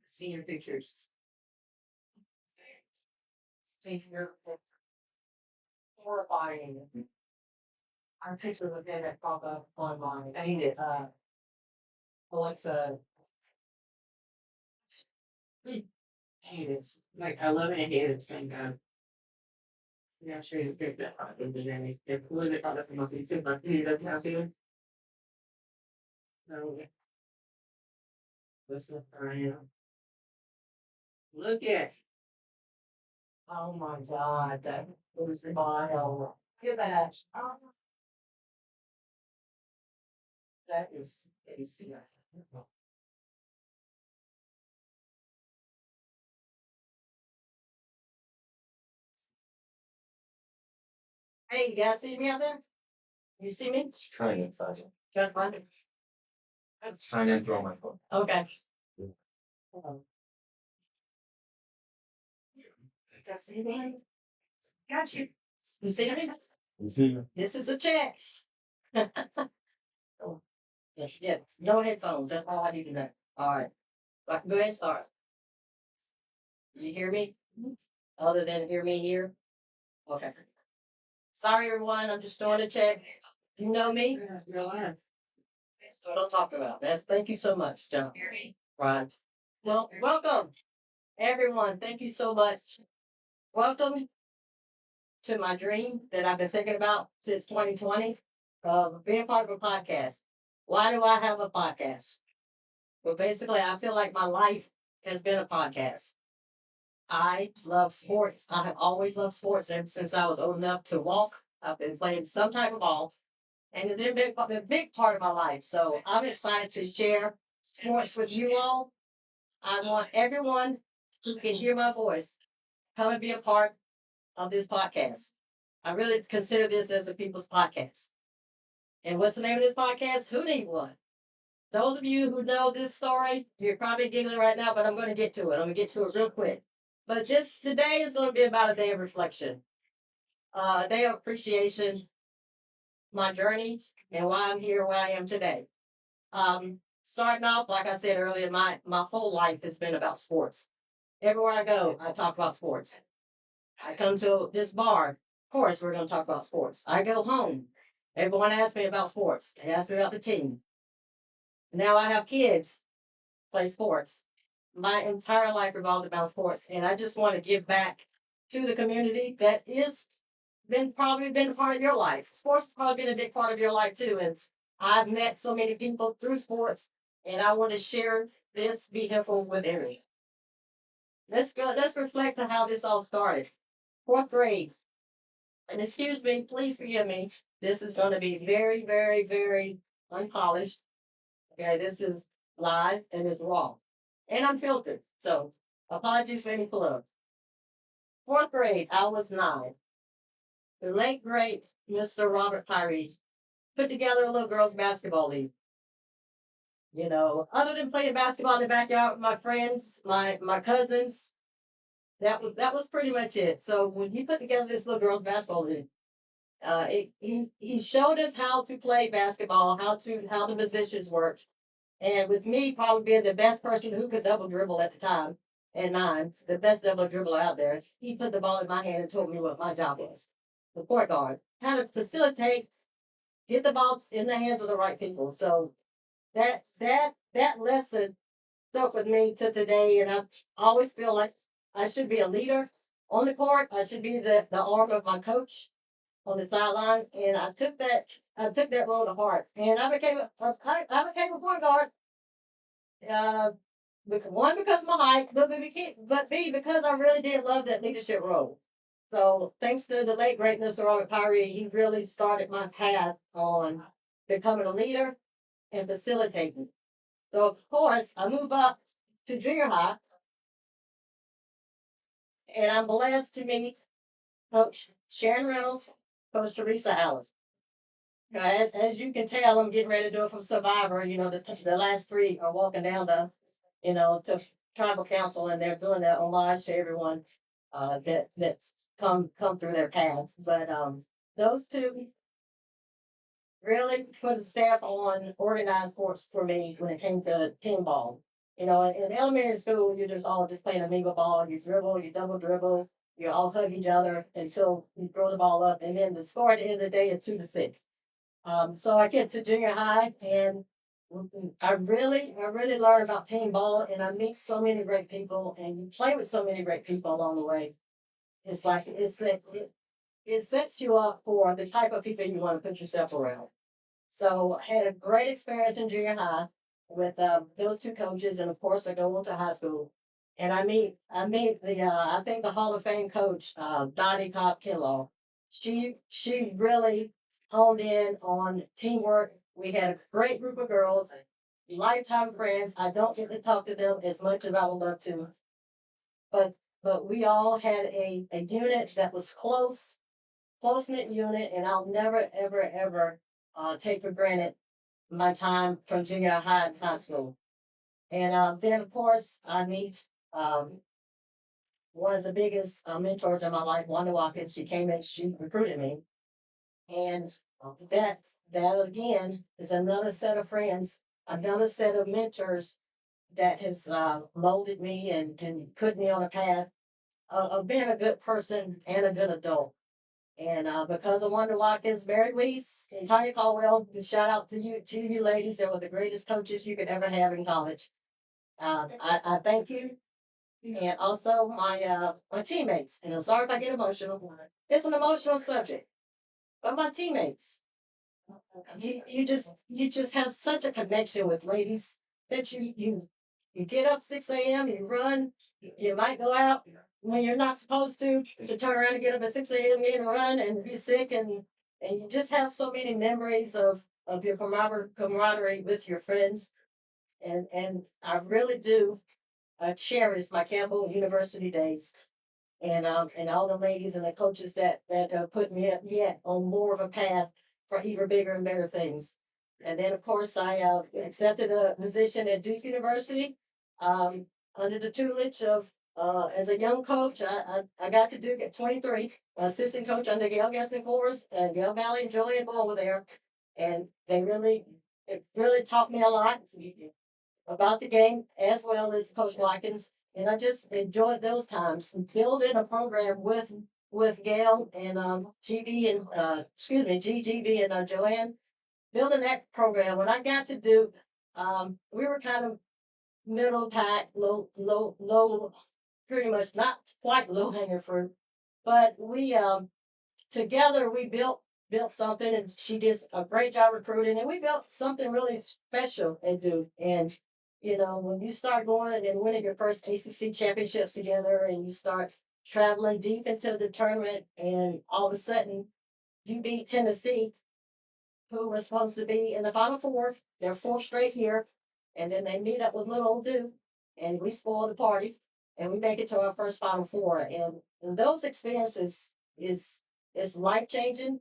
Senior pictures. Senior horrifying. Our picture of him that pop up online. I hate it. Alexa. Hate it. Like I love it and hate it. Thank God. Yeah, sure you picked that up and then they pulled it out of the muscle. You took my feet up now, see? No, listen, I am. Look at. Oh my God, that was vile. Look at that. Oh, that is crazy. Hey, you guys see me out there? You see me? Trying to find it. Trying to find it. Sign in through my phone. Okay. Does anybody? Got you. You see me? Mhm. This is a check. Oh, yeah, yeah. No headphones. That's all I need to know. All right. Go ahead and start. You hear me? Other than hear me here? Okay. Sorry, everyone. I'm just doing a check. You know me? You're alive. That's what I'm talking about. Thank you so much, John. Right. Well, welcome, everyone. Thank you so much. Welcome to my dream that I've been thinking about since 2020 of being part of a podcast. Why do I have a podcast? Well, basically, I feel like my life has been a podcast. I love sports. I have always loved sports ever since I was old enough to walk. I've been playing some type of ball, and it's been a big part of my life. So I'm excited to share sports with you all. I want everyone who can hear my voice come and be a part of this podcast. I really consider this as a people's podcast. And what's the name of this podcast? Who Need One? Those of you who know this story, you're probably giggling right now, but I'm going to get to it. I'm going to get to it real quick. But just today is going to be about a day of reflection, a day of appreciation, my journey, and why I'm here, where I am today. Starting off, like I said earlier, my whole life has been about sports. Everywhere I go, I talk about sports. I come to this bar, of course, we're going to talk about sports. I go home, everyone asks me about sports. They ask me about the team. Now I have kids play sports. My entire life revolved around sports, and I just want to give back to the community that is been probably been a part of your life. Sports has probably been a big part of your life too, and I've met so many people through sports, and I want to share this vehicle with everyone. Let's go. Let's reflect on how this all started. Fourth grade, and excuse me, please forgive me. This is going to be very, very, very unpolished. Okay, this is live and it's raw. And unfiltered. So apologies for any plugs. Fourth grade, I was 9. The late great Mr. Robert Pyrie put together a little girls basketball league. You know, other than playing basketball in the backyard with my friends, my cousins, that was pretty much it. So when he put together this little girls basketball league, he showed us how to play basketball, how the positions work. And with me probably being the best person who could double dribble at the time at 9, the best double dribbler out there, he put the ball in my hand and told me what my job was. The court guard, how to facilitate, get the ball in the hands of the right people. So that lesson stuck with me to today, and I always feel like I should be a leader on the court. I should be the arm of my coach on the sideline, and I took that role to heart, and I became a point guard. Uh, one because of my height, but B because I really did love that leadership role. So thanks to the late great Mr. Robert Pyrie, he really started my path on becoming a leader and facilitating. So of course I moved up to junior high, and I'm blessed to meet Coach Sharon Reynolds, Coach Teresa Allen. As you can tell, I'm getting ready to do it from Survivor. You know, the last three are walking down to tribal council, and they're doing that homage to everyone that's come through their paths. But those two really put the staff on organized sports for me when it came to pinball. In elementary school, you're just all just playing a mingle ball. You dribble, you double dribble, you all hug each other until you throw the ball up, and then the score at the end of the day is 2-6. So I get to junior high, and I really learn about team ball, and I meet so many great people, and you play with so many great people along the way. It's like it sets you up for the type of people you want to put yourself around. So I had a great experience in junior high with those two coaches, and of course I go on to high school, and I meet the I think the Hall of Fame coach Dottie Cobb Kellogg. She really honed in on teamwork. We had a great group of girls, lifetime friends. I don't get to talk to them as much as I would love to, but we all had a unit that was close knit unit, and I'll never ever ever take for granted my time from junior high and high school. And then, of course, I meet one of the biggest mentors in my life, Wanda Watkins. She came in, she recruited me, and that that again is another set of friends, another set of mentors that has molded me and put me on a path of being a good person and a good adult. And because of Wanda Watkins, Mary Weiss, and Tanya Caldwell, shout out to you ladies. They were the greatest coaches you could ever have in college. I thank you, and also my teammates. And I'm sorry if I get emotional. It's an emotional subject, but my teammates, you just have such a connection with ladies that you get up 6 a.m. You run. You might go out when you're not supposed to turn around and get up at 6 a.m. and run and be sick, and you just have so many memories of your camaraderie with your friends, and I really do cherish my Campbell University days, and all the ladies and the coaches that put me yet on more of a path for even bigger and better things. And then, of course, I accepted a position at Duke University under the tutelage of, as a young coach, I got to Duke at 23, assistant coach under Gail Gaston Flores, and Gail Valley and Julian Bull were there. And it really taught me a lot about the game as well as Coach Watkins. And I just enjoyed those times building a program with Gail and GB and excuse me, GGB and Joanne, building that program. When I got to Duke, we were kind of middle pack, low, pretty much not quite low hanger fruit, but we together we built something, and she did a great job recruiting, and we built something really special at Duke. And when you start going and winning your first ACC championships together, and you start traveling deep into the tournament, and all of a sudden you beat Tennessee, who was supposed to be in the Final Four, their fourth straight year, and then they meet up with little old Duke, and we spoil the party, and we make it to our first Final Four. And those experiences is life changing,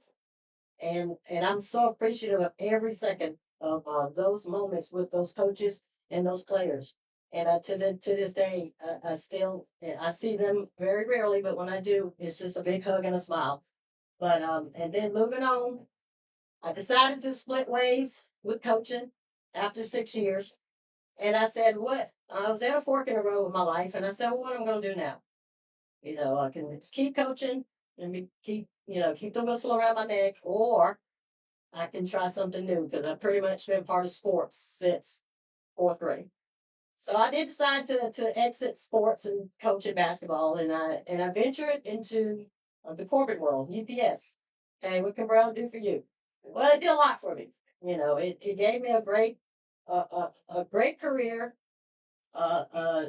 and I'm so appreciative of every second of those moments with those coaches and those players. And to this day, I see them very rarely, but when I do, it's just a big hug and a smile. But and then moving on, I decided to split ways with coaching after 6 years. And I said, what? I was at a fork in the road with my life, and I said, well, what am I going to do now? I can just keep coaching and keep the whistle around my neck, or I can try something new because I've pretty much been part of sports since fourth grade. So I did decide to exit sports and coaching basketball, and I ventured into the corporate world, UPS. Okay, what can Brown do for you? Well, it did a lot for me. It gave me a great career, uh,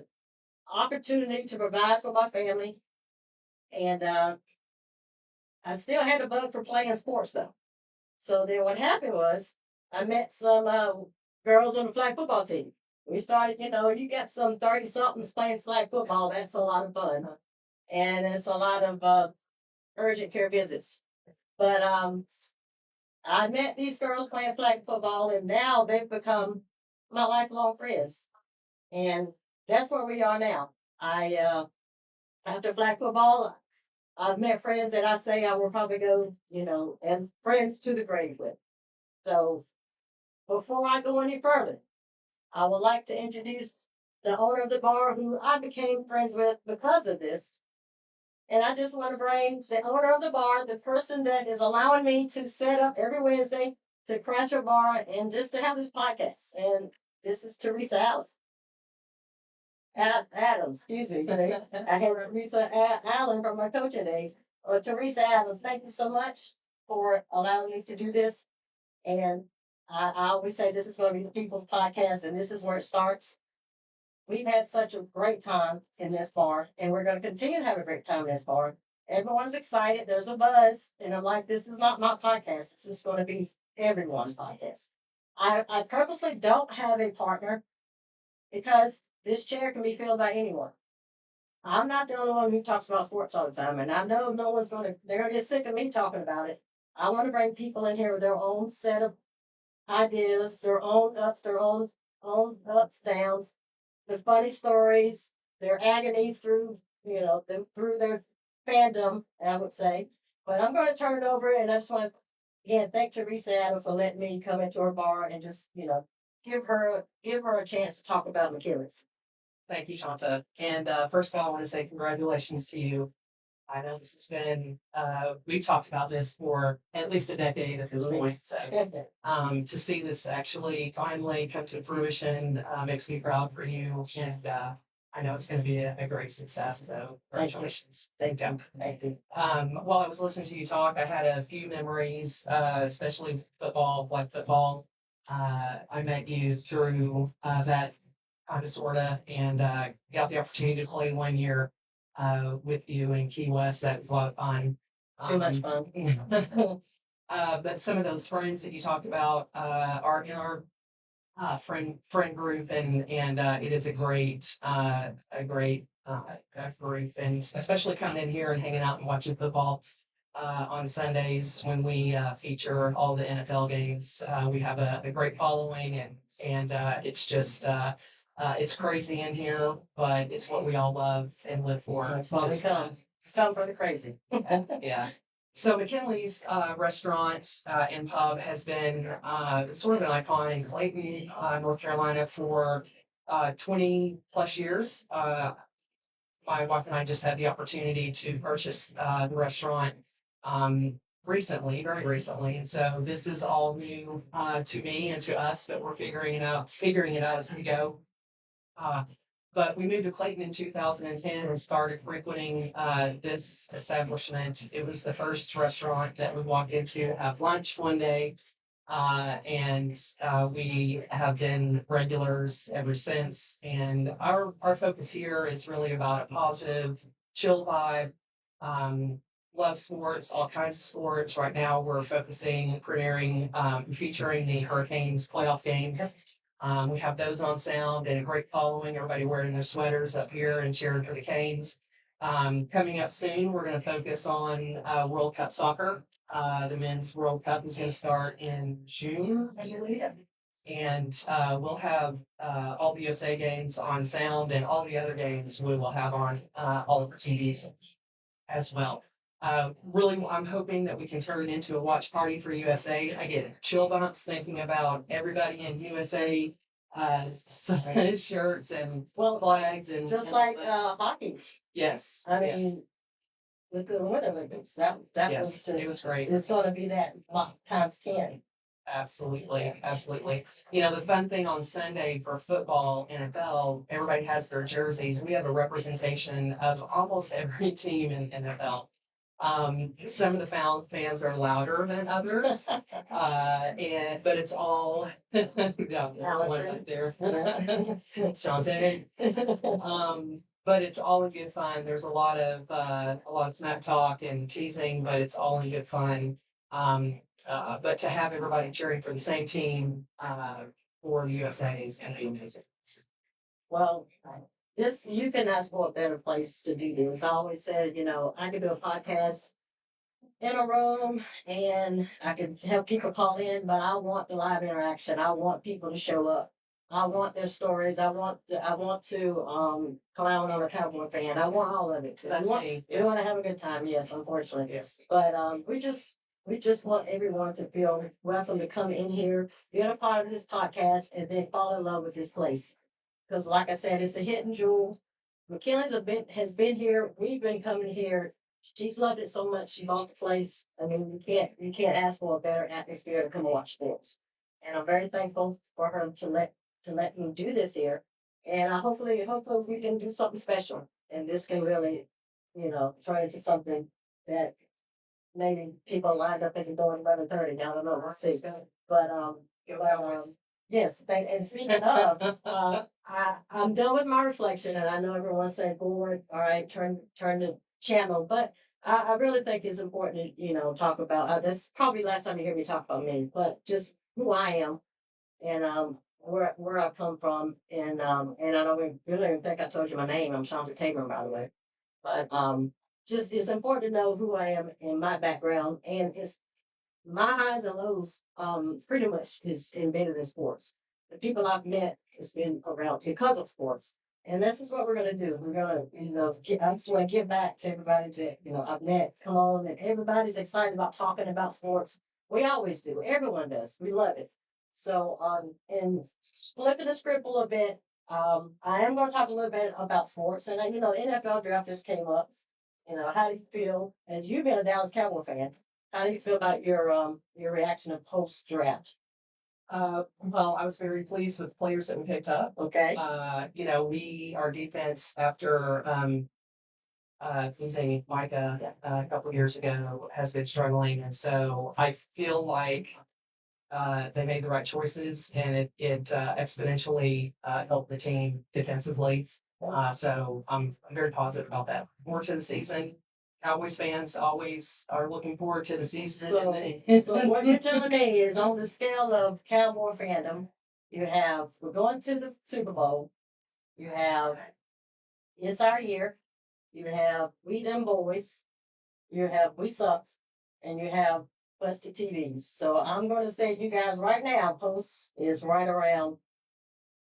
opportunity to provide for my family, and I still had a bug for playing sports though. So then what happened was I met some girls on the flag football team. We started, you got some 30 somethings playing flag football. That's a lot of fun. Huh? And it's a lot of urgent care visits. But I met these girls playing flag football, and now they've become my lifelong friends. And that's where we are now. After flag football, I've met friends that I say I will probably go, and friends to the grave with. So before I go any further, I would like to introduce the owner of the bar who I became friends with because of this. And I just want to bring the owner of the bar, the person that is allowing me to set up every Wednesday to crash a bar and just to have this podcast. And this is Teresa Allen. Adams, excuse me. I had Teresa Allen from my coaching days. Teresa Adams, thank you so much for allowing me to do this. And I always say this is going to be the people's podcast, and this is where it starts. We've had such a great time in this bar, and we're going to continue to have a great time in this bar. Everyone's excited. There's a buzz, and I'm like, this is not my podcast. This is going to be everyone's podcast. I purposely don't have a partner because this chair can be filled by anyone. I'm not the only one who talks about sports all the time, and I know no one's going to, they're going to get sick of me talking about it. I want to bring people in here with their own set of ideas, their own ups, their own ups, downs, the funny stories, their agony through, through their fandom, I would say. But I'm going to turn it over, and I just want to again thank Teresa Adams for letting me come into her bar and just, give her a chance to talk about McKinley's. Thank you, Shanta. And first of all, I want to say congratulations to you. I know this has been, we've talked about this for at least a decade at this point. So to see this actually finally come to fruition makes me proud for you. And I know it's going to be a great success. So congratulations. Thank you. Thank you. While I was listening to you talk, I had a few memories, especially football, flag football. I met you through that kind of sorta, and got the opportunity to play 1 year with you in Key West. That was a lot of fun. Too much fun. But some of those friends that you talked about are in our friend group, and it is a great group, and especially coming in here and hanging out and watching football. On Sundays when we feature all the NFL games, we have a great following, and it's just it's crazy in here, but it's what we all love and live for. That's why we come. Come for the crazy. Yeah. So McKinley's restaurant and pub has been sort of an icon in Clayton, North Carolina for 20 plus years. My wife and I just had the opportunity to purchase the restaurant recently, very recently, and so this is all new to me and to us, but we're figuring it out as we go. But we moved to Clayton in 2010 and started frequenting this establishment. It was the first restaurant that we walked into, have lunch one day, and we have been regulars ever since. And our focus here is really about a positive, chill vibe. Love sports, all kinds of sports. Right now, we're focusing, premiering, featuring the Hurricanes playoff games. We have those on sound and a great following. Everybody wearing their sweaters up here and cheering for the Canes. Coming up soon, we're going to focus on World Cup soccer. The men's World Cup is going to start in June, I believe. And we'll have all the USA games on sound, and all the other games we will have on all of our TVs as well. Really, I'm hoping that we can turn it into a watch party for USA. I get chill bumps thinking about everybody in USA shirts and flags and Just like hockey. Yes. I yes. mean, with the Winter Olympics, that Yes, was it was great. It's going to be that times 10. Absolutely, absolutely. You know, the fun thing on Sunday for football, NFL, everybody has their jerseys. We have a representation of almost every team in NFL. Some of the fans are louder than others, but it's all yeah, there's one up there, Shante. But it's all in good fun. There's a lot of smack talk and teasing, but it's all in good fun. But to have everybody cheering for the same team for the USA is going to be amazing. Well, you can ask for a better place to do this. I always said, I could do a podcast in a room and I could have people call in, but I want the live interaction. I want people to show up. I want their stories. I want to clown on a Cowboy fan. I want all of it. That's we want to have a good time, yes, unfortunately. Yes. But we just we just want everyone to feel welcome to come in here, be a part of this podcast, and then fall in love with this place. Because, like I said, it's a hidden jewel. Has been here. We've been coming here. She's loved it so much. She bought the place. I mean, you can't ask for a better atmosphere to come and watch sports. And I'm very thankful for her to let me do this here. And hopefully we can do something special. And this can really, turn into something that maybe people lined up at the door at 11:30. I don't know. We'll see. But yes. And speaking of, I'm done with my reflection, and I know everyone said bored. All right, turn the channel. But I really think it's important to talk about. This is probably the last time you hear me talk about me, but just who I am and where I come from, and I don't really even think I told you my name. I'm Shanta Tamer, by the way. But just it's important to know who I am and my background, and it's my highs and lows. Pretty much is embedded in sports. The people I've met has been around because of sports, and this is what we're gonna do. We're gonna, I just want to give back to everybody that I've met. Come on, and everybody's excited about talking about sports. We always do. Everyone does. We love it. So, and flipping the script a little bit, I am going to talk a little bit about sports, and the NFL draft just came up. How do you feel as you've been a Dallas Cowboy fan? How do you feel about your reaction of post draft? Well, I was very pleased with the players that we picked up. Okay. Our defense after losing Micah a couple of years ago has been struggling, and so I feel like they made the right choices, and it exponentially helped the team defensively. So I'm very positive about that. More to the season. Cowboys fans always are looking forward to the season. So what you're telling me is on the scale of Cowboy fandom, we're going to the Super Bowl. You have It's Our Year. You have We Them Boys. You have We Suck, and you have Busted TVs. So I'm going to say you guys right now, post is right around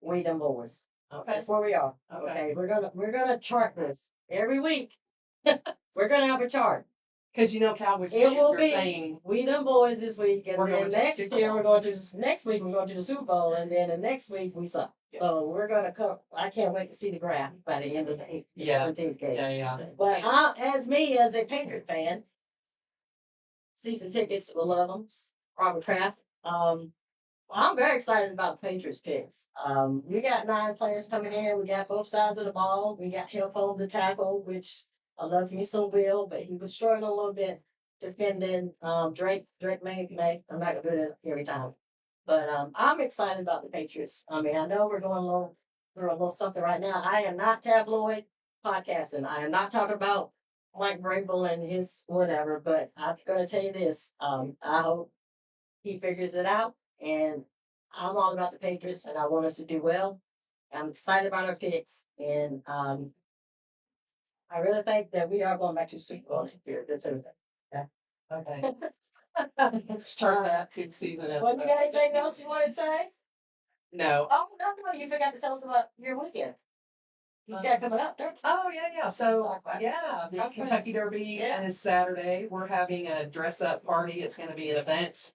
We Them Boys. Okay. That's where we are. Okay. We're gonna chart this every week. We're gonna have a chart. Because Cowboys It fans will are be saying We Them Boys this week, and We're going then to the next Super year Bowl. we're going to next week we're going to the Super Bowl, and then the next week We Suck. So we're gonna come. I can't wait to see the graph by the end of the Yeah. 17th game. yeah. But as a Patriot fan, season tickets will love them. Robert Kraft. I'm very excited about the Patriots picks. We got 9 players coming in. We got both sides of the ball. We got help on the tackle, which I love me some Will, but he was struggling a little bit defending Drake may. I'm not gonna do it every time. But I'm excited about the Patriots. I mean, I know we're going through a little something right now. I am not tabloid podcasting. I am not talking about Mike Vrabel and his whatever, but I'm gonna tell you this. I hope he figures it out. And I'm all about the Patriots, and I want us to do well. I'm excited about our picks, and I really think that we are going back to the Super Bowl next year. That's everything. Yeah. Okay. Start that good season. Well, you got anything else you want to say? No. Oh no, you forgot to tell us about your weekend. You got coming up, don't you? Oh yeah. So the Kentucky Derby is Saturday. We're having a dress up party. It's going to be an event.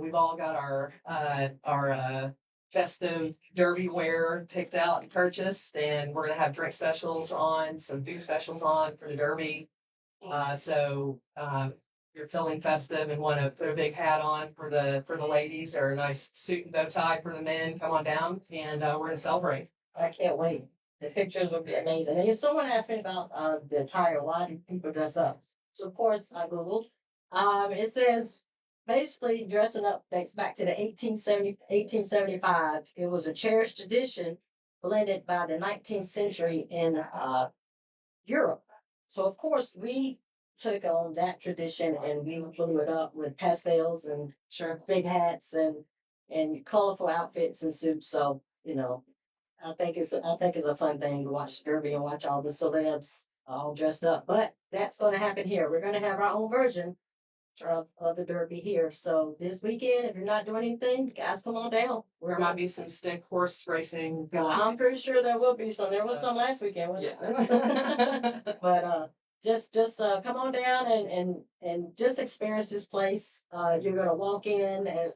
We've all got our festive derby wear picked out and purchased, and we're gonna have drink specials on, some food specials on for the derby. You're feeling festive and want to put a big hat on for the ladies, or a nice suit and bow tie for the men, come on down, and we're gonna celebrate. I can't wait. The pictures will be amazing. And if someone asked me about the attire, why do people dress up? So of course I googled. It says basically dressing up dates back to the 1875. It was a cherished tradition blended by the 19th century in Europe. So of course we took on that tradition and we blew it up with pastels and big hats and colorful outfits and suits. So I think it's a fun thing to watch Derby and watch all the celebs all dressed up. But that's going to happen here. We're going to have our own version of the Derby here. So this weekend, if you're not doing anything, guys, come on down. There might be some stick horse racing going on. I'm pretty sure there will be some. There was some last weekend. Yeah. But just come on down and just experience this place. You're gonna walk in and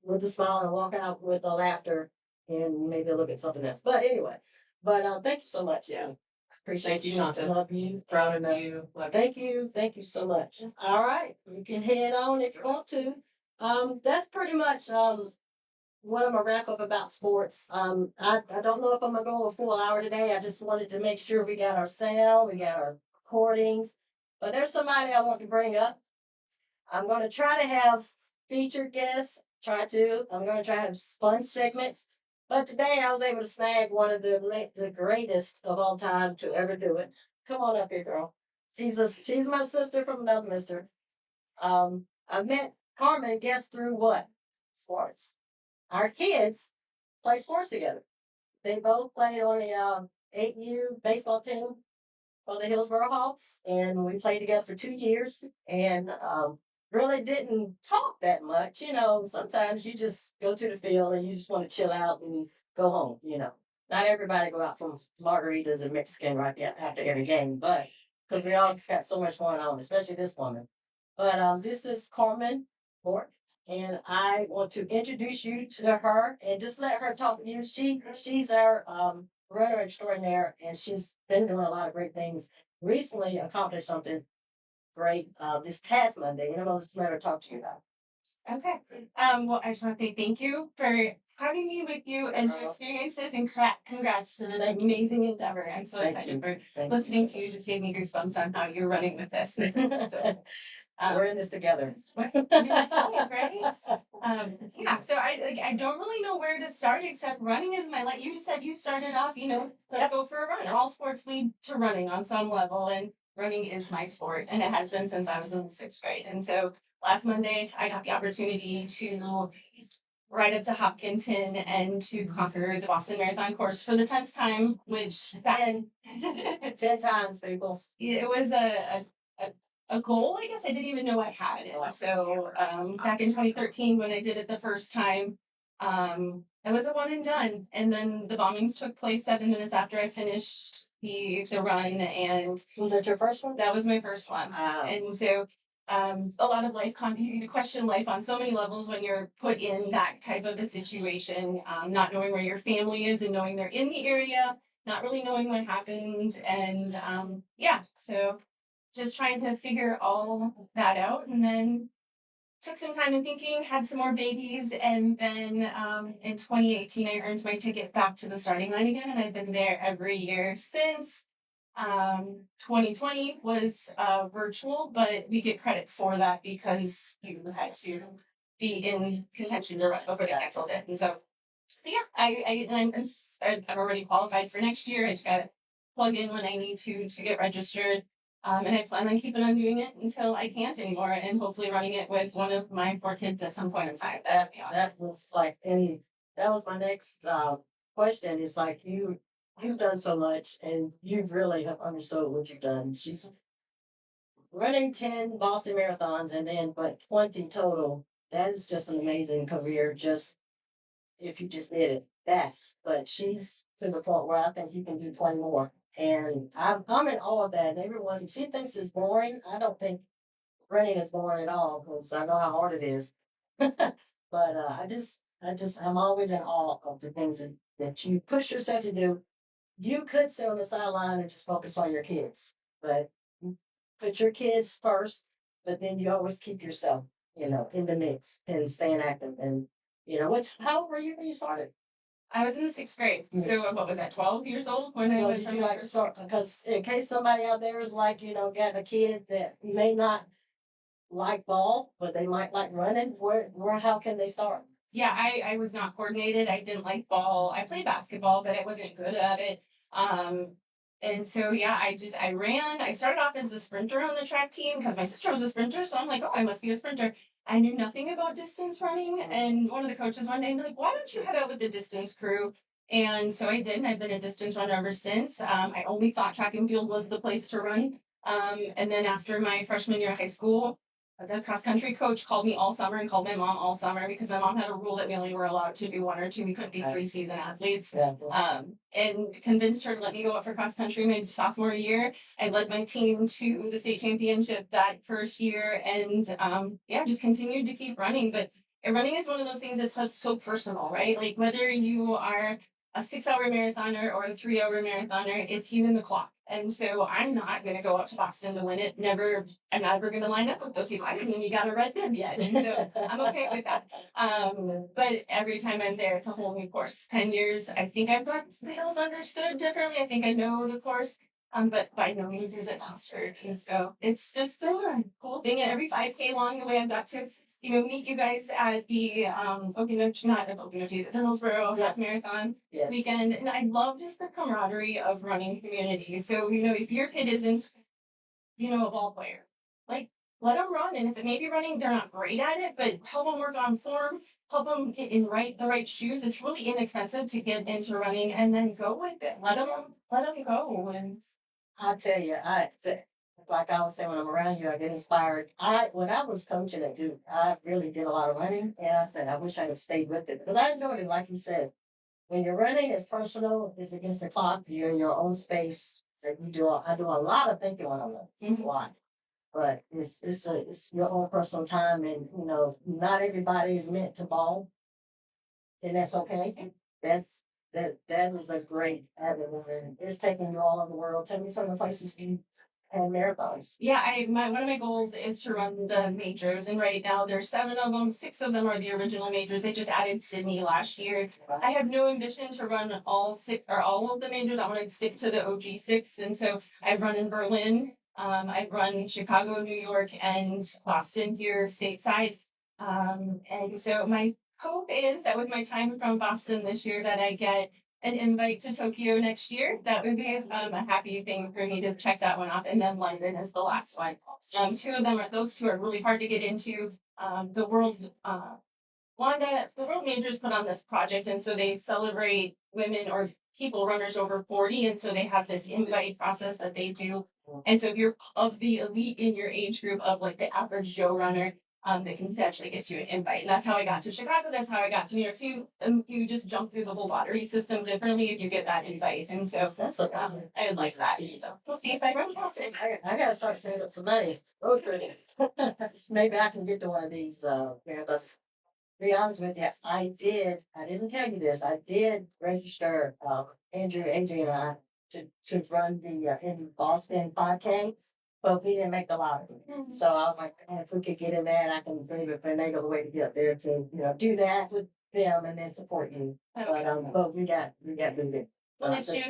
with a smile and walk out with a laughter and maybe a little bit something else. But anyway, thank you so much. Yeah, appreciate Thank you, you. Shanta. Love you. Proud of you. Love you. Thank you so much. All right, you can head on if you want to. That's pretty much what I'm gonna wrap up about sports. I don't know if I'm gonna go a full hour today. I just wanted to make sure we got our sound, we got our recordings. But there's somebody I want to bring up. I'm gonna try to have featured guests. I'm gonna try to have fun segments. But today I was able to snag one of the greatest of all time to ever do it. Come on up here, girl. She's my sister from another mister. I met Carmen, guess through what? Sports. Our kids play sports together. They both played on the 8U baseball team for the Hillsborough Hawks, and we played together for 2 years. And really didn't talk that much. Sometimes you just go to the field and you just want to chill out and go home. Not everybody go out for margaritas and Mexican right after every game, but because we all just got so much going on, especially this woman. But this is Carmen Bork, and I want to introduce you to her and just let her talk to you. She's our runner extraordinaire, and she's been doing a lot of great things. Recently accomplished something great this past Monday, and I'm going to just let her talk to you about. Okay. Well, I just want to say thank you for having me with you and your experiences, and congrats to this Thank you. amazing endeavor. I'm so Thank excited you. for Thank listening to you. Just gave me goosebumps on how you're running with this. So, We're in this together. That's always right. Yeah. So I don't really know where to start except running is my like. You said you started off. Let's go for a run. All sports lead to running on some level, and running is my sport, and it has been since I was in 6th grade. And so last Monday, I got the opportunity to ride up to Hopkinton and to conquer the Boston Marathon course for the 10th time, which then 10 times, people. it was a goal, I guess I didn't even know I had it. So back in 2013, when I did it the first time, it was a one and done. And then the bombings took place 7 minutes after I finished the run. And Was that your first one? that was my first one. And so a lot of you question life on so many levels when you're put in that type of a situation, not knowing where your family is and knowing they're in the area, not really knowing what happened. And yeah, so just trying to figure all that out. And then took some time in thinking, had some more babies, and then in 2018, I earned my ticket back to the starting line again, and I've been there every year since. 2020 was virtual, but we get credit for that because you had to be in contention to run before they canceled it. And so yeah, I'm already qualified for next year. I just got to plug in when I need to get registered. And I plan on keeping on doing it until I can't anymore, and hopefully running it with one of my 4 kids at some point in time. That'd be awesome. That was my next question. Is like you've done so much, and you really have understood what you've done. She's running 10 Boston marathons, and then but 20 total. That is just an amazing career. Just if you just did it that. But she's to the point where I think you can do 20 more. And I'm in awe of that. And everyone, she thinks it's boring. I don't think running is boring at all because I know how hard it is. But I'm always in awe of the things that you push yourself to do. You could sit on the sideline and just focus on your kids, but you put your kids first, but then you always keep yourself, in the mix and staying active. And, how old were you when you started? I was in the 6th grade. So what was that, 12 years old when I So went did from you my like first start? Because in case somebody out there is like, got a kid that may not like ball, but they might like running, how can they start? Yeah, I was not coordinated. I didn't like ball. I played basketball, but I wasn't good at it. And so yeah, I ran. I started off as the sprinter on the track team because my sister was a sprinter, so I'm like, oh, I must be a sprinter. I knew nothing about distance running, and one of the coaches one day was like, why don't you head out with the distance crew? And so I did, and I've been a distance runner ever since. I only thought track and field was the place to run. And then after my freshman year of high school, the cross country coach called me all summer and called my mom all summer because my mom had a rule that we only were allowed to do 1 or 2. We couldn't be 3 season athletes. Yeah. And convinced her to let me go up for cross country my sophomore year. I led my team to the state championship that first year, and just continued to keep running. But running is one of those things that's so personal, right? Like whether you are a 6 hour marathoner or a 3 hour marathoner, it's you and the clock. And so I'm not going to go up to Boston to win it. I'm never going to line up with those people. I haven't even got a red bib yet. And so I'm okay with that. But every time I'm there, it's a whole new course. 10 years, I think I've got the hills understood differently. I think I know the course. But by no means is it mastered. And so it's just so cool being at every 5K along the way. I've got to, meet you guys at the the Hillsborough Half Marathon weekend. And I love just the camaraderie of running community. So, if your kid isn't, a ball player, like let them run. And if it may be running, they're not great at it, but help them work on form, help them get in the right shoes. It's really inexpensive to get into running and then go with it. Let them go. And I tell you, like I was saying, when I'm around you, I get inspired. When I was coaching at Duke, I really did a lot of running, and I said I wish I had stayed with it. But I enjoyed it, like you said. When you're running, it's personal. It's against the clock. You're in your own space. That I do a lot of thinking when I'm running. A lot. But it's your own personal time, and not everybody is meant to ball, and that's okay. That is a great avenue, and it's taking you all over the world. Tell me some of the places you and marathons. Yeah, one of my goals is to run the majors, and right now there's 7 of them. 6 of them are the original majors. They just added Sydney last year. I have no ambition to run all 6 or all of the majors. I want to stick to the OG6, and so I've run in Berlin. I've run Chicago, New York, and Boston here stateside. And so my hope is that with my time from Boston this year, that I get an invite to Tokyo next year. That would be a happy thing for me to check that one off. And then London is the last one. Those two are really hard to get into. The world majors put on this project, and so they celebrate women or people runners over 40, and so they have this invite process that they do. And so if you're of the elite in your age group of like the average Joe runner, they can potentially get you an invite. And that's how I got to Chicago. That's how I got to New York. So you just jump through the whole lottery system differently if you get that invite. And so I would like that. So we'll see if I run past it. I gotta start saving up some money. Okay. Maybe I can get to one of these marathons. To be honest with you, I didn't tell you this, I did register Adrian and I to run the in Boston 5K, but we didn't make the lottery. So I was like, man, if we could get in there, I can maybe finagle the way to get up there to do that with them and then support you. But we got moving.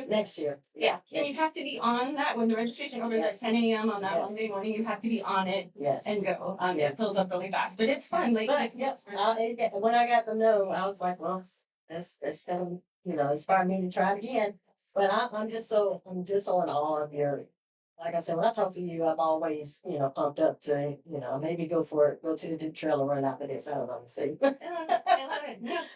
Next year. Yeah. And you have to be on that when the registration opens at 10 a.m. on that Monday morning. You have to be on it and go. It fills up really fast, but it's fun. When I got to know, I was like, well, that's gonna inspire me to try it again. But I'm just so in awe of your. Like I said, when I talk to you, I'm always, pumped up to, maybe go to the trail and run after this. I don't know, see.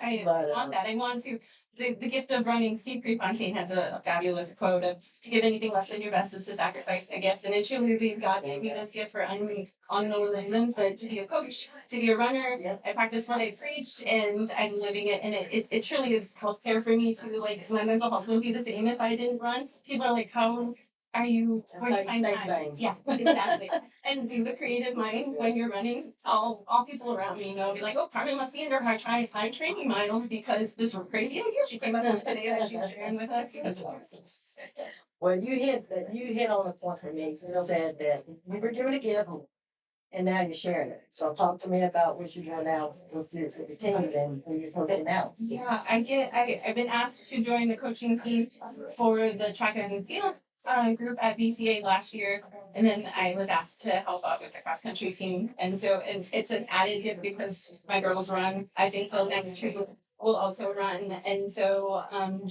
I want that. I want to. The gift of running. Steve Prefontaine has a fabulous quote of to give anything less than your best is to sacrifice a gift. And it truly believe God gave me this gift for unknown reasons, but to be a coach, to be a runner, I practice what I preach and I'm living it. And it truly is healthcare for me too. Like my mental health would be the same if I didn't run. People are like, how are you going to find time? Yeah, exactly. And do the creative mind when you're running. All people around me be like, oh, Carmen must be under high training miles because this crazy idea she came up with today that she's sharing with us. Well, you hit on the point for me. You said that you were doing a gift and now you're sharing it. So talk to me about what you're doing now with the team and who you're coaching now. Yeah, I've been asked to join the coaching team for the track and field group at BCA last year, and then I was asked to help out with the cross country team. And so it's an added gift because my girls run. I think the next 2 will also run, and so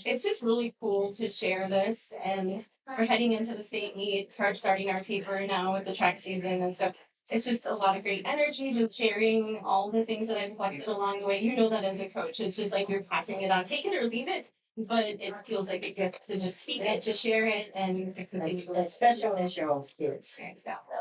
it's just really cool to share this. And we're heading into the state meet, starting our taper now with the track season, and so it's just a lot of great energy, just sharing all the things that I've collected along the way. You know that as a coach, it's just like you're passing it on, take it or leave it. But it feels like a gift to just speak it, to share it, and especially when it's your own kids. Exactly.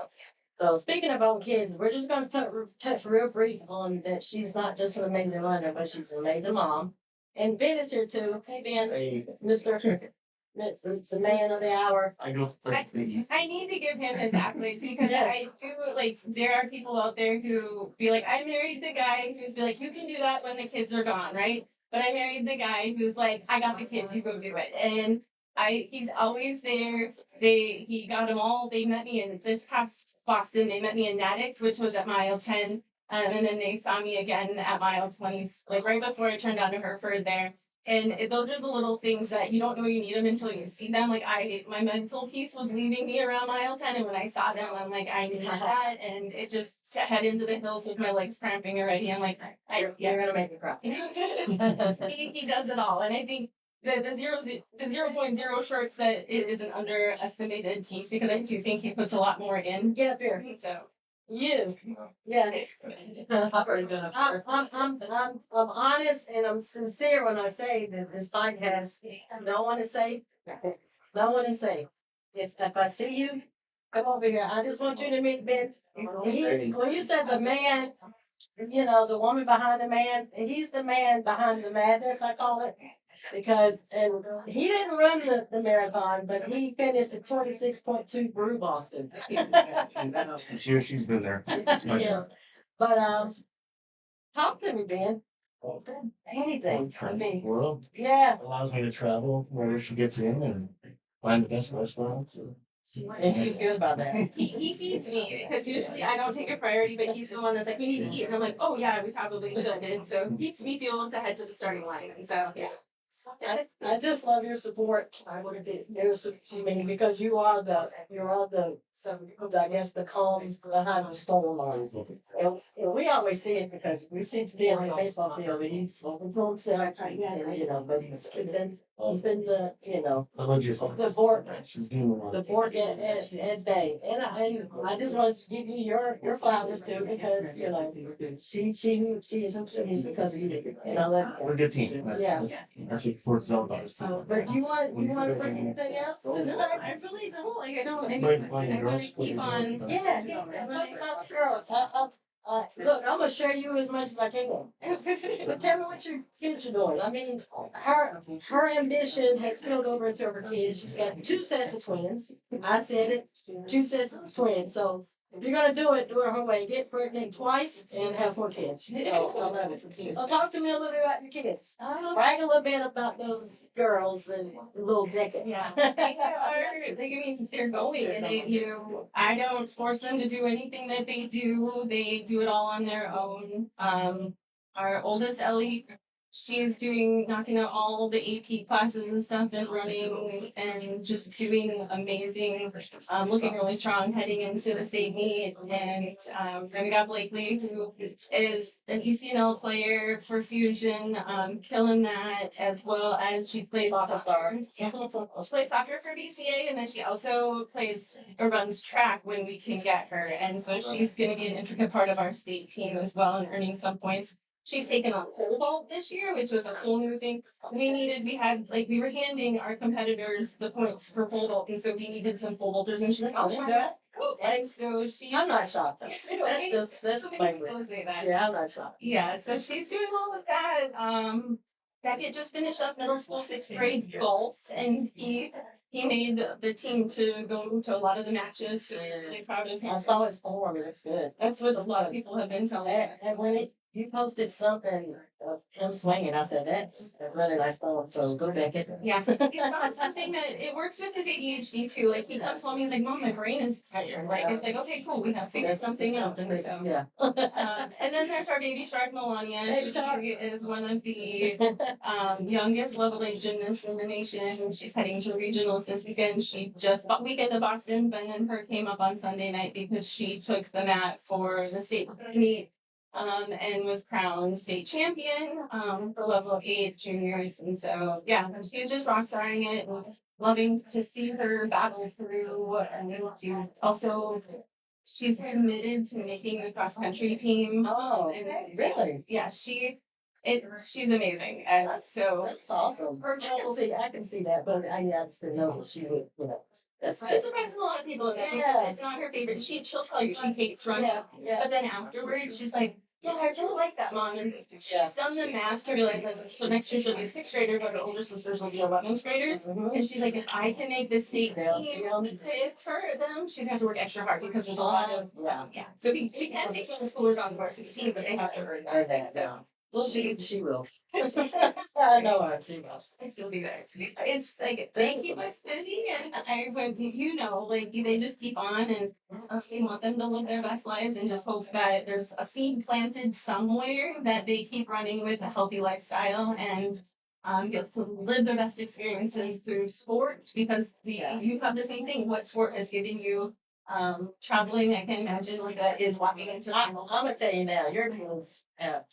So speaking of old kids, we're just going to touch real brief on that she's not just an amazing runner, but she's an amazing mom. And Ben is here too. Hey Ben, hey. Mr. the man of the hour. I need to give him his accolades because I do like there are people out there who be like, I married the guy who's be like, you can do that when the kids are gone, right? But I married the guy who's like, I got the kids, you go do it. And he's always there. He got them all. They met me in this past Boston. They met me in Natick, which was at mile 10. And then they saw me again at mile 20, like right before I turned down to Hereford there. And those are the little things that you don't know you need them until you see them. Like my mental peace was leaving me around mile 10, and when I saw them, I'm like, I need that, and it just to head into the hills with my legs cramping already. I'm like, You're gonna make me cry. he does it all, and I think the 0.0 shorts that it is an underestimated piece because I do think he puts a lot more in. Get up here. So. You, yeah. I've already done upstairs. I'm honest and I'm sincere when I say that this podcast, no one is safe. No one is safe. If I see you, come over here. I just want you to meet Ben. When you said the man, the woman behind the man, he's the man behind the madness, I call it. Because and he didn't run the marathon, but he finished at 26.2 through Boston. She's been there. Yeah. But talk to me, Ben. Anything. I mean, World yeah. allows me to travel wherever she gets in and find the best restaurants. And she's good about that. He feeds me because usually I don't take a priority, but he's the one that's like, we need to eat. And I'm like, oh yeah, we probably should. And so he keeps me fueled to head to the starting line. And so, yeah. I just love your support. I would have been, because you're I guess the calm behind the storm line. And we always see it because we see to be on the baseball field, and he's open for himself, but he's been The logistics. the Bork, She's doing a lot. the Bork at Bay. And I just wanted to give you your flowers too, because, she's because of you. And I love We're a good team. Yeah. That's what sports is all about. But you want to bring anything else tonight? I really don't. Like, I don't. I mean, Like, I want to keep on. Yeah, talk about the girls. Look, I'm gonna share you as much as I can. But tell me what your kids are doing. I mean, her ambition has spilled over into her kids. She's got 2 sets of twins. I said it, 2 sets of twins. So if you're gonna do it her way. Get pregnant twice and have 4 kids. So I love it. So talk to me a little bit about your kids. Brag a little bit about those girls and little Becca. Yeah, they're going, and I don't force them to do anything that they do. They do it all on their own. Our oldest Ellie, she's knocking out all the AP classes and stuff and running and just doing amazing, looking really strong heading into the state meet. And then we got Blakely, who is an ECNL player for Fusion, killing that, as well as she plays soccer. Yeah. She plays soccer for BCA, and then she also runs track when we can get her. And so she's going to be an intricate part of our state team as well and earning some points. She's taken on pole vault this year, which was a whole new thing. We were handing our competitors the points for pole vault, and so we needed some pole vaulters, and she's like, I'll try that. And so I'm not shocked. That's my people say that. Yeah, I'm not shocked. Yeah, so she's doing all of that. Beckett just finished up middle school 6th grade golf, and he made the team to go to a lot of the matches. So we're really proud of him. I saw his form. It looks good. That's what a lot of people have been telling us. And when you posted something of him swinging, I said, that's a really nice form. So go Beckett. Yeah, he's got something that it works with his ADHD too. Like he comes home, he's like, Mom, my brain is tired. Like it's like, okay, cool, we have figured something out. So, yeah. And then there's our baby shark Melania. She is one of the youngest level 8 gymnasts in the nation. She's heading to regionals this weekend. She just weekend to Boston, but then her came up on Sunday night because she took the mat for the state meet. And was crowned state champion for level 8 juniors. And so, yeah, she's just rock starring it and loving to see her battle through. And she's committed to making the cross country team. Oh, really? Yeah, she She's amazing, and so That's awesome. her goal. I can see that, but I just didn't know that she would, you know, that's She surprises a lot of people in that because it's not her favorite. She'll tell you she hates running, yeah. but then afterwards she's like, "Yeah, I really like that, mom." And she's done the math to realize that so next year she'll be a sixth grader, but her older sisters will be 11th graders. Mhm. And she's like, if I can make the state team for them, she's gonna have to work extra hard because there's a lot of yeah. So we can take some schoolers on the varsity team, but they have to earn that. So She will. I know her. She will. she'll be there. It's like they keep us busy, and like they just keep on, and we want them to live their best lives, and just hope that there's a seed planted somewhere that they keep running with a healthy lifestyle and get to live their best experiences through sport because you have the same thing. What sport has given you traveling? I can imagine like that is walking into. I'm gonna tell you now, your kids have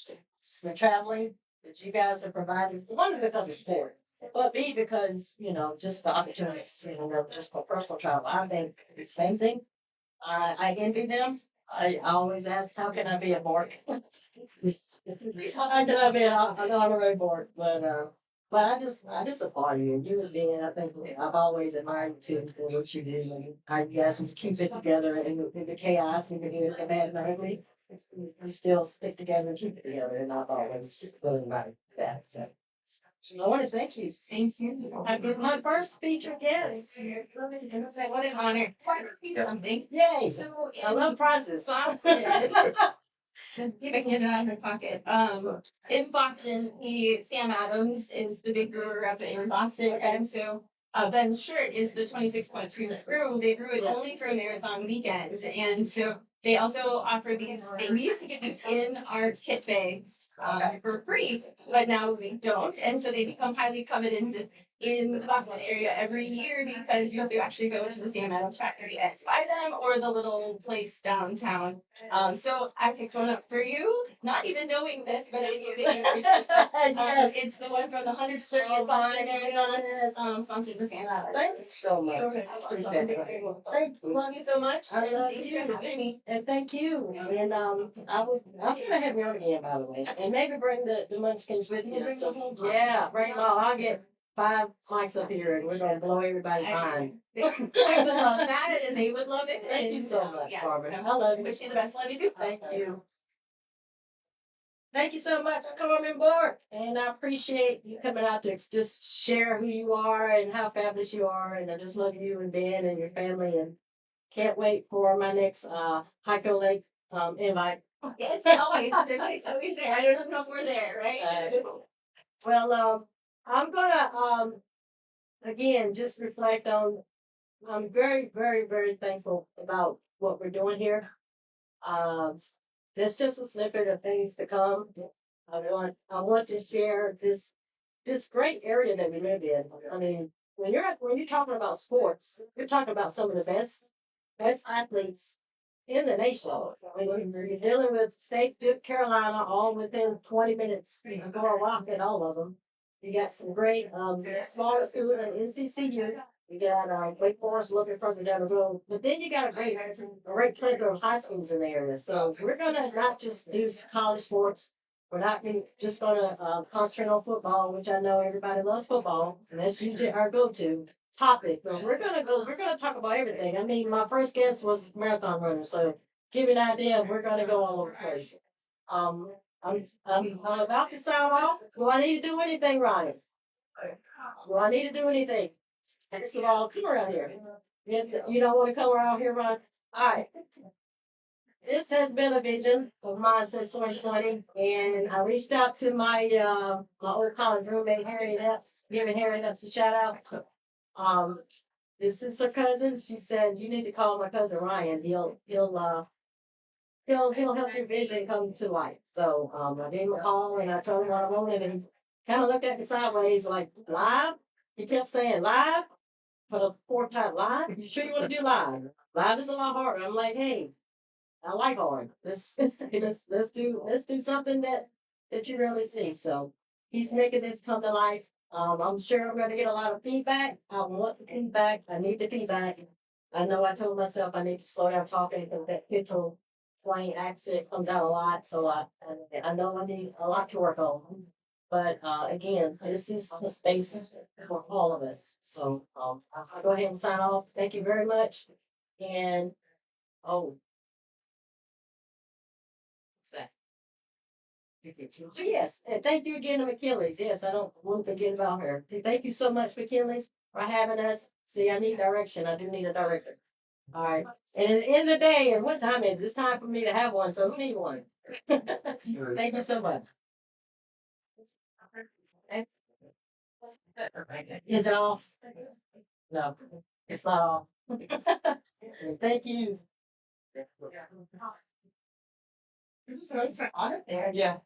the traveling that you guys have provided. One, because of sport, but B, because you know just the opportunities, you know, just for personal travel. I think it's amazing. I envy them. I always ask, how can I be a Bork? How can I be an honorary Bork? But I just applaud you. You and Ben, I think I've always admired you too for what you do and how you guys just keep it together in the chaos and the bad and ugly. You still stick together and keep it together, and I've always really admired that. So I want to thank you. Thank you. It's my first featured guest. What an honor. Something. Yay! So I love prizes. Boston. See if I can get it out of my pocket. In Boston, Sam Adams is the big brewer up in Boston, and so Ben's shirt is the 26.2 brew. They brew it only for a marathon weekend, and so they also offer these. We used to get these in our kit bags for free, but now we don't, and so they become highly coveted in the Boston area every year because you have to actually go to the Sam Adams factory and buy them, or the little place downtown. So I picked one up for you, not even knowing this, but it's using Yes. it's the one from the 130th Boston Marathon, sponsored with Sam Adams. Thank you so much. Appreciate it. Thank you. Love you so much. I and love thanks you. for having me. And thank you. And I'm gonna have you on again, by the way. And maybe bring the munchkins with you. So, yeah, bring them all. I'll get 5 mics up here and we're gonna blow everybody's mind. I would love that, and they would love it. Thank you so much, Carmen. I love you. Wish you the best. Love you too. Thank you. Thank you so much, Carmen Bork. And I appreciate you coming out to just share who you are and how fabulous you are. And I just love you and Ben and your family and can't wait for my next Hico Lake invite. Yes, always. Everybody's always there. I don't know if we're there, right? Well, I'm gonna again just reflect on. I'm very, very, very thankful about what we're doing here. Um, there's just a snippet of things to come. I want to share this great area that we live in. I mean, when you're talking about sports, you're talking about some of the best athletes in the nation. When you're dealing with State Carolina, all within 20 minutes, you can go a walk at all of them. You got some great smaller schools at NCCU. You got Wake Forest a little bit further down the road, but then you got a great plethora of high schools in the area. So we're gonna not just do college sports. We're not just gonna concentrate on football, which I know everybody loves football, and that's usually our go-to topic. But we're gonna talk about everything. I mean, my first guest was marathon runner, so give you an idea. We're gonna go all over the place. Um, I'm about to sign off. Do I need to do anything, Ryan? Do I need to do anything? First of all, come around here. You don't want to come around here, Ryan? All right. This has been a vision of mine since 2020, and I reached out to my old college roommate Harriet Epps, giving Harriet Epps a shout out. This is her cousin. She said you need to call my cousin Ryan. He'll help your vision come to life. So I gave him a call and I told him what I wanted, and he kind of looked at me sideways like live. He kept saying live for the 4th time. Live? You sure you want to do live? Live is a lot harder. I'm like, hey, I like hard. Let's do something that you really see. So he's making this come to life. I'm sure I'm going to get a lot of feedback. I want the feedback. I need the feedback. I know I told myself I need to slow down talking because that petrol Hawaiian accent comes out a lot, so I know I need a lot to work on. But again, this is a space for all of us. So I'll go ahead and sign off. Thank you very much. And oh, what's that? So yes, and thank you again to McKinley's. Yes, I don't want to forget about her. Thank you so much, McKinley's, for having us. See, I need direction. I do need a director. All right. And at the end of the day, and what time is it? It's time for me to have one. So who need one? Thank you so much. Is it off? No, it's not off. Thank you. Yeah.